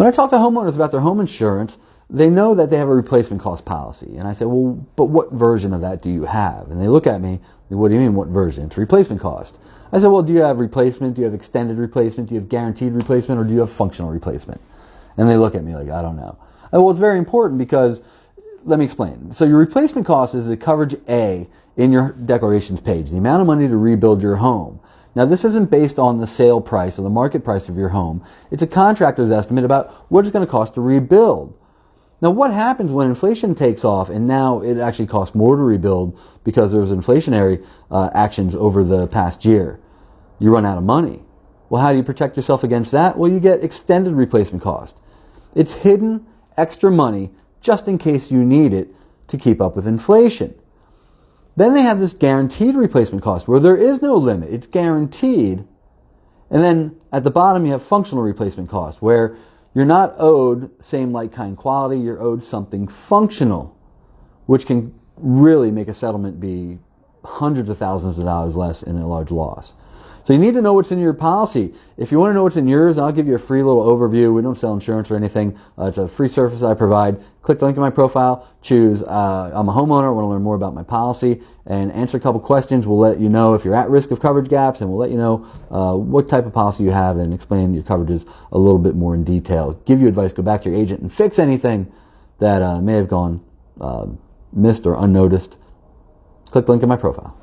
When I talk to homeowners about their home insurance, they know that they have a replacement cost policy. And I say, well, but what version of that do you have? And they look at me, what do you mean what version? It's replacement cost. I said, well, do you have replacement? Do you have extended replacement? Do you have guaranteed replacement? Or do you have functional replacement? And they look at me like, I don't know. Well, it's very important because, let me explain. So your replacement cost is the coverage A in your declarations page, the amount of money to rebuild your home. Now, this isn't based on the sale price or the market price of your home. It's a contractor's estimate about what it's going to cost to rebuild. Now, what happens when inflation takes off and now it actually costs more to rebuild because there was inflationary actions over the past year? You run out of money. Well, how do you protect yourself against that? Well, you get extended replacement cost. It's hidden extra money just in case you need it to keep up with inflation. Then they have this guaranteed replacement cost where there is no limit. It's guaranteed. And then at the bottom you have functional replacement cost where you're not owed same like kind quality, you're owed something functional, which can really make a settlement be hundreds of thousands of dollars less in a large loss. So you need to know what's in your policy. If you want to know what's in yours, I'll give you a free little overview. We don't sell insurance or anything. It's a free service I provide. Click the link in my profile, choose I'm a homeowner, I want to learn more about my policy, and answer a couple questions. We'll let you know if you're at risk of coverage gaps, and we'll let you know what type of policy you have and explain your coverages a little bit more in detail. Give you advice, go back to your agent and fix anything that may have gone missed or unnoticed. Click the link in my profile.